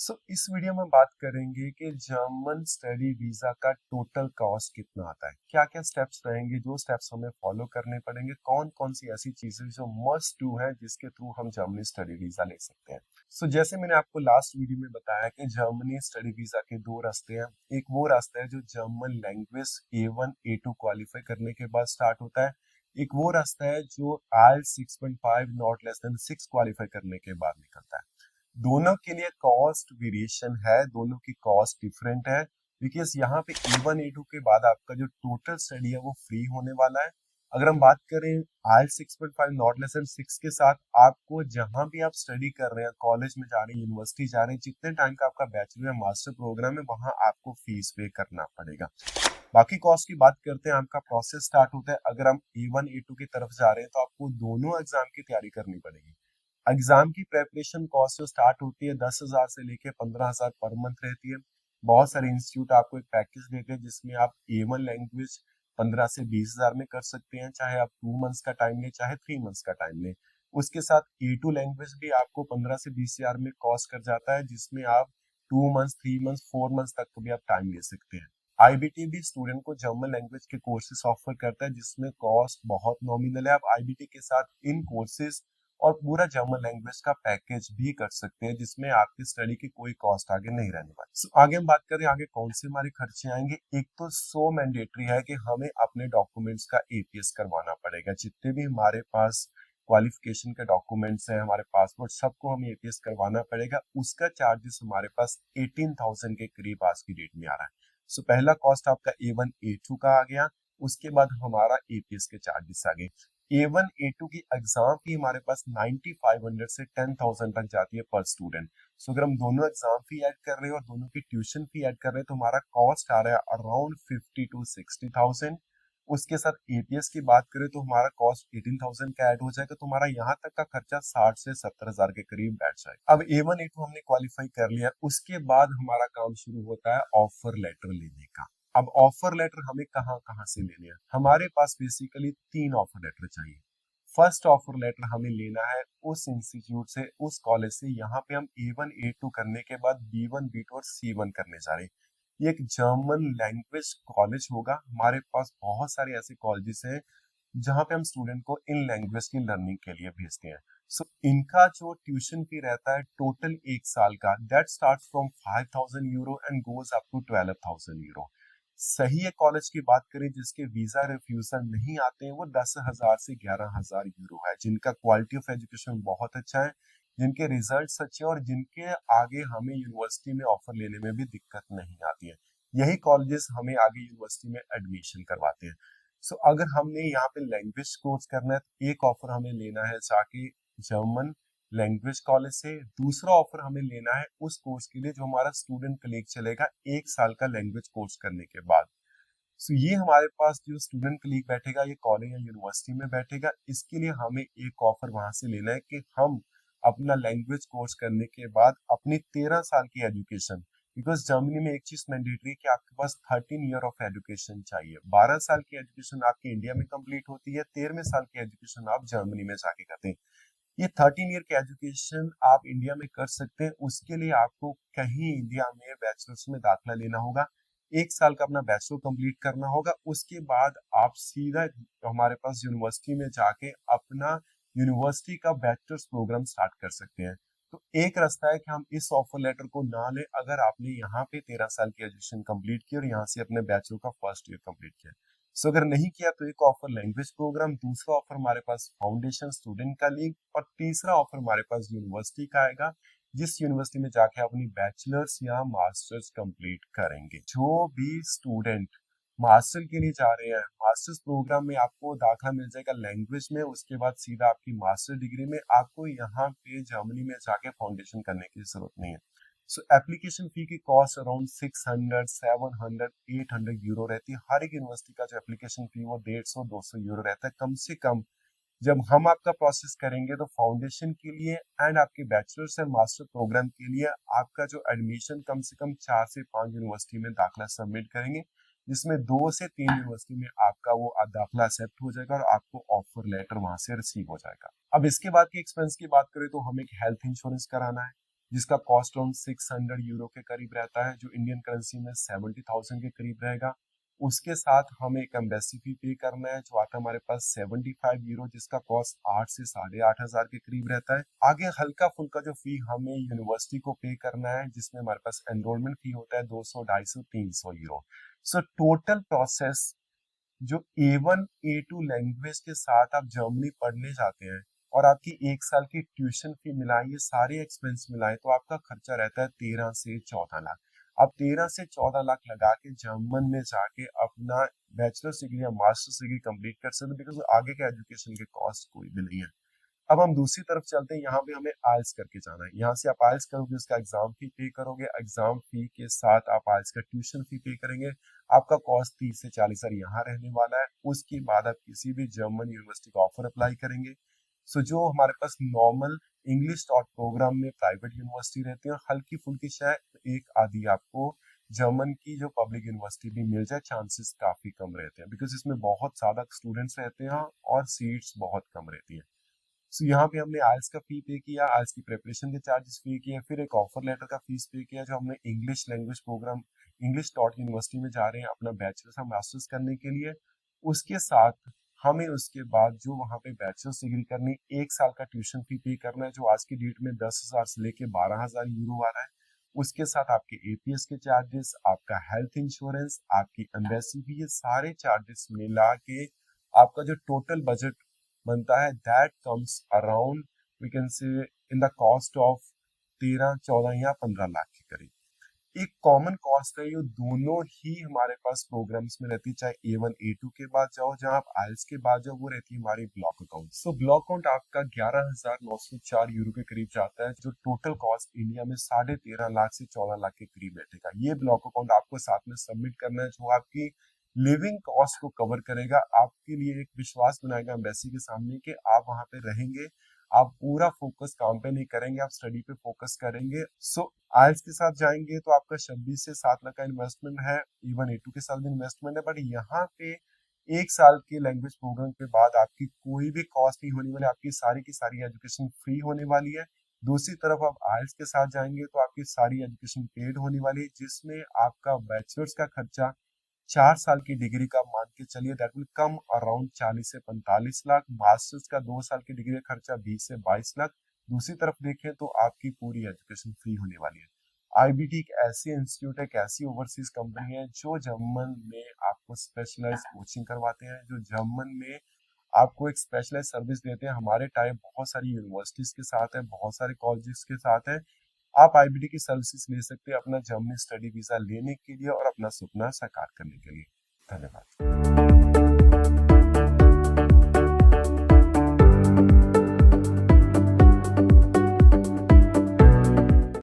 इस वीडियो में बात करेंगे कि जर्मन स्टडी वीजा का टोटल कॉस्ट कितना आता है, क्या क्या स्टेप्स रहेंगे, जो स्टेप्स हमें फॉलो करने पड़ेंगे, कौन कौन सी ऐसी चीजें जो मस्ट डू है जिसके थ्रू हम जर्मनी स्टडी वीजा ले सकते हैं। जैसे मैंने आपको लास्ट वीडियो में बताया कि जर्मनी स्टडी वीजा के दो रास्ते हैं। एक वो रास्ता है जो German language A1 A2 qualify करने के बाद स्टार्ट होता है। एक वो रास्ता है जो IELTS 6.5 not less than 6 qualify करने के बाद निकलता है। दोनों के लिए कॉस्ट वेरिएशन है, दोनों की कॉस्ट डिफरेंट है, बिकॉज यहाँ पे A1 A2 के बाद आपका जो टोटल स्टडी है वो फ्री होने वाला है। अगर हम बात करें IELTS 6.5 नॉट लेस देन 6 के साथ, आपको जहां भी आप स्टडी कर रहे हैं, कॉलेज में जा रहे हैं, यूनिवर्सिटी जा रहे हैं, जितने टाइम का आपका बैचलर या मास्टर प्रोग्राम है, वहां आपको फीस पे करना पड़ेगा। बाकी कॉस्ट की बात करते हैं, आपका प्रोसेस स्टार्ट होता है। अगर हम A1 A2 की तरफ जा रहे हैं तो आपको दोनों एग्जाम की तैयारी करनी पड़ेगी। एग्जाम की प्रेपरेशन कॉस्ट जो स्टार्ट होती है 10,000 से लेके 15,000 पर मंथ रहती है। बहुत सारे इंस्टीट्यूट आपको एक पैकेज देते हैं जिसमें आप A1 लैंग्वेज 15 से 20,000 में कर सकते हैं, चाहे आप 2 मंथ्स का टाइम लें चाहे 3 मंथ्स का टाइम लें। उसके साथ A2 लैंग्वेज भी आपको 15 से 20,000 में कॉस्ट कर जाता है, जिसमें आप 2 मंथ्स 3 मंथ्स 4 मंथ्स तक भी आप टाइम ले सकते हैं। IBT भी स्टूडेंट को जर्मन लैंग्वेज के कोर्सेज ऑफर करता है, जिसमें कॉस्ट बहुत नॉमिनल है। आप IBT के साथ इन कोर्सेज और पूरा जर्मन लैंग्वेज का पैकेज भी कर सकते हैं, जिसमें आपकी स्टडी की कोई कॉस्ट आगे नहीं रहने वाली। आगे हम बात करें आगे कौन से हमारे खर्चे आएंगे। एक तो सो मैंडेटरी है कि हमें अपने डॉक्यूमेंट्स का APS करवाना पड़ेगा। जितने भी हमारे पास क्वालिफिकेशन के डॉक्यूमेंट्स हैं, हमारे पासपोर्ट, सबको हमें APS करवाना पड़ेगा। उसका चार्जेस हमारे पास 18,000 के करीब आज की डेट में आ रहा है। पहला कॉस्ट आपका A1 A2 का आ गया, उसके बाद हमारा APS के चार्जेस आ गए। A1 A2 की एग्जाम फी हमारे पास 9500 से 10,000 तक जाती है पर स्टूडेंट। अगर हम दोनों एग्जाम फी ऐड कर रहे हैं और दोनों की ट्यूशन फी ऐड कर रहे हैं तो हमारा कॉस्ट आ रहा है अराउंड 50 to 60,000। उसके साथ APS की बात करें तो हमारा कॉस्ट 18,000 का ऐड हो जाएगा, तो हमारा यहाँ तक का खर्चा 60 से 70,000 के करीब बैठ जाएगा। अब A1 A2 हमने क्वालिफाई कर लिया, उसके बाद हमारा काम शुरू होता है ऑफर लेटर लेने का। अब ऑफर लेटर हमें कहाँ कहाँ से लेने हैं? हमारे पास बेसिकली 3 ऑफर लेटर चाहिए। फर्स्ट ऑफर लेटर हमें लेना है उस इंस्टीट्यूट से, उस कॉलेज से, यहाँ पे हम A1 A2 करने के बाद B1 B2 और C1 करने जा रहे हैं। ये एक जर्मन लैंग्वेज कॉलेज होगा। हमारे पास बहुत सारे ऐसे कॉलेजेस हैं जहाँ पे हम स्टूडेंट को इन लैंग्वेज की लर्निंग के लिए भेजते हैं। इनका जो ट्यूशन फी रहता है टोटल एक साल का, that start from 5,000 euro and goes up to 12,000 euro. सही है, कॉलेज की बात करें जिसके वीजा रिफ्यूजल नहीं आते हैं, वो 10,000 से 11,000 यूरो है। जिनका क्वालिटी ऑफ एजुकेशन बहुत अच्छा है, जिनके रिजल्ट अच्छे हैं और जिनके आगे हमें यूनिवर्सिटी में ऑफर लेने में भी दिक्कत नहीं आती है, यही कॉलेजेस हमें आगे यूनिवर्सिटी में एडमिशन करवाते हैं। अगर हमने यहाँ पे लैंग्वेज कोर्स करना है तो एक ऑफर हमें लेना है जाके जर्मन लैंग्वेज कॉलेज से। दूसरा ऑफर हमें लेना है उस कोर्स के लिए जो हमारा स्टूडेंट कलीग चलेगा एक साल का लैंग्वेज कोर्स करने के बाद। ये हमारे पास जो स्टूडेंट कलीग बैठेगा, ये कॉलेज या यूनिवर्सिटी में बैठेगा, इसके लिए हमें एक ऑफर वहां से लेना है कि हम अपना लैंग्वेज कोर्स करने के बाद अपनी 13 साल की एजुकेशन, बिकॉज जर्मनी में एक चीज मैंडेटरी है कि आपके पास 13 ईयर ऑफ एजुकेशन चाहिए। 12 साल की एजुकेशन आपके इंडिया में कंप्लीट होती है, 13वें साल की एजुकेशन आप जर्मनी में जाके करते हैं। ये 13 ईयर की एजुकेशन आप इंडिया में कर सकते हैं। उसके लिए आपको कहीं इंडिया में बैचलर्स में दाखिला लेना होगा, एक साल का अपना बैचलर कंप्लीट करना होगा। उसके बाद आप सीधा हमारे पास यूनिवर्सिटी में जाके अपना यूनिवर्सिटी का बैचलर्स प्रोग्राम स्टार्ट कर सकते हैं। तो एक रास्ता है कि हम इस ऑफर लेटर को ना ले अगर आपने यहाँ पे 13 साल की एजुकेशन कंप्लीट की और यहाँ से अपने बैचलर का फर्स्ट ईयर कंप्लीट किया। अगर नहीं किया तो एक ऑफर लैंग्वेज प्रोग्राम, दूसरा ऑफर हमारे पास फाउंडेशन स्टूडेंट का लीग, और तीसरा ऑफर हमारे पास यूनिवर्सिटी का आएगा, जिस यूनिवर्सिटी में जाके आप अपनी बैचलर्स या मास्टर्स कंप्लीट करेंगे। जो भी स्टूडेंट मास्टर के लिए जा रहे हैं, मास्टर्स प्रोग्राम में आपको दाखिला मिल जाएगा लैंग्वेज में, उसके बाद सीधा आपकी मास्टर डिग्री में। आपको यहाँ पे जर्मनी में जाके फाउंडेशन करने की जरूरत नहीं है। एप्लीकेशन फी की कॉस्ट अराउंड 600, 700, 800 यूरो रहती है। हर एक यूनिवर्सिटी का जो एप्लीकेशन फी वो 150, 200 यूरो रहता है कम से कम। जब हम आपका प्रोसेस करेंगे तो फाउंडेशन के लिए एंड आपके बैचलर्स एंड मास्टर प्रोग्राम के लिए आपका जो एडमिशन कम से कम 4 से 5 यूनिवर्सिटी में दाखिला सबमिट करेंगे, जिसमें 2 से 3 यूनिवर्सिटी में आपका वो दाखिला एक्सेप्ट हो जाएगा और आपको ऑफर लेटर वहां से रिसीव हो जाएगा। अब इसके बाद के एक्सपेंस की बात करें तो हमें एक हेल्थ इंश्योरेंस कराना है, जिसका कॉस्ट अराउंड 600 यूरो के करीब रहता है, जो इंडियन करेंसी में 70,000 के करीब रहेगा। उसके साथ हमें एक एम्बेसी फी पे करना है जो आता है हमारे पास 75 यूरो, जिसका कॉस्ट 8 से 8,500 के करीब रहता है। आगे हल्का फुल्का जो फी हमें यूनिवर्सिटी को पे करना है, जिसमें हमारे पास एनरोलमेंट फी होता है 200, 250, 300 यूरो। सो टोटल प्रोसेस जो A1 A2 लैंग्वेज के साथ आप जर्मनी पढ़ने जाते हैं और आपकी एक साल की ट्यूशन फी मिलाए, ये सारे एक्सपेंस मिलाए, तो आपका खर्चा रहता है 13 से 14 लाख। आप 13 से 14 लाख लगा के जर्मन में जाके अपना बैचलर्स डिग्री या मास्टर्स डिग्री कंप्लीट कर सकते हैं, बिकॉज आगे के एजुकेशन के कॉस्ट कोई भी नहीं है। अब हम दूसरी तरफ चलते हैं, यहाँ पे हमें आइल्स करके जाना है। यहाँ से आप आइल्स करोगे, उसका एग्जाम फी पे करोगे, एग्जाम फी के साथ आप आइल्स का ट्यूशन फी पे करेंगे। आपका कॉस्ट 30 से 40 हजार यहाँ रहने वाला है। उसके बाद आप किसी भी जर्मन यूनिवर्सिटी का ऑफर अप्लाई करेंगे। सो जो हमारे पास नॉर्मल इंग्लिश डॉट प्रोग्राम में प्राइवेट यूनिवर्सिटी रहती है, हल्की फुल्की शायद एक आधी आपको जर्मन की जो पब्लिक यूनिवर्सिटी भी मिल जाए, चांसेस काफी कम रहते हैं, बिकॉज इसमें बहुत ज्यादा स्टूडेंट्स रहते हैं और सीट्स बहुत कम रहती हैं। सो यहाँ पे हमने आइल्स का फी पे किया, आइल्स की प्रिपरेशन के चार्जेस पे किए, फिर एक ऑफर लेटर का फीस पे किया, जो हमने English language program English dot university में जा रहे हैं अपना बैचलर्स या मास्टर्स करने के लिए। उसके साथ हमें उसके बाद जो वहाँ पे बैचलर्स डिग्री करनी, एक साल का ट्यूशन फी पे करना है, जो आज की डेट में 10,000 से लेके 12,000 यूरो आ रहा है। उसके साथ आपके एपीएस के चार्जेस, आपका हेल्थ इंश्योरेंस, आपकी एम्बेसी फी, ये सारे चार्जेस मिला के आपका जो टोटल बजट बनता है, that comes around we can say in the cost of 13, 14 या 15 लाख के करीब। एक कॉमन कॉस्ट है, ये दोनों ही हमारे पास प्रोग्राम्स में रहती है, चाहे A1 A2 के बाद जाओ, जहां आप आइल्स के बाद जाओ, वो रहती है हमारी block account. So block account आपका 11,904 यूरो के करीब जाता है, जो टोटल कॉस्ट इंडिया में 13.5 लाख से 14 लाख के करीब बैठेगा। ये ब्लॉक अकाउंट आपको साथ में सबमिट करना है, जो आपकी लिविंग कॉस्ट को कवर करेगा, आपके लिए एक विश्वास बनाएगा एम्बेसी के सामने कि आप वहां पे रहेंगे, आप पूरा फोकस काम पे नहीं करेंगे, आप स्टडी पे फोकस करेंगे। सो आइल्स के साथ जाएंगे तो आपका 26 से 7 लाख का इन्वेस्टमेंट है, A1 A2 के साथ भी इन्वेस्टमेंट है, बट यहाँ पे एक साल के लैंग्वेज प्रोग्राम के बाद आपकी कोई भी कॉस्ट नहीं होने वाली, आपकी सारी की सारी एजुकेशन फ्री होने वाली है। दूसरी तरफ आप आइल्स के साथ जाएंगे तो आपकी सारी एजुकेशन पेड होने वाली है, जिसमें आपका बैचलर्स का खर्चा 4 साल की डिग्री का मान के चलिए, दैट विल कम अराउंड 40 से 45 लाख। मास्टर्स का 2 साल की डिग्री का खर्चा 20 से 22 लाख। दूसरी तरफ देखें तो आपकी पूरी एजुकेशन फ्री होने वाली है। आईबीटी एक ऐसी इंस्टीट्यूट है, एक ऐसी ओवरसीज कंपनी है जो जर्मन में आपको स्पेशलाइज कोचिंग करवाते हैं, जो जर्मन में आपको एक स्पेशलाइज सर्विस देते हैं। हमारे टाइप बहुत सारी यूनिवर्सिटीज के साथ है, बहुत सारे कॉलेजेस के साथ है। आप आईबीटी की सर्विसेज ले सकते हैं अपना जर्मनी स्टडी वीजा लेने के लिए और अपना सपना साकार करने के लिए। धन्यवाद।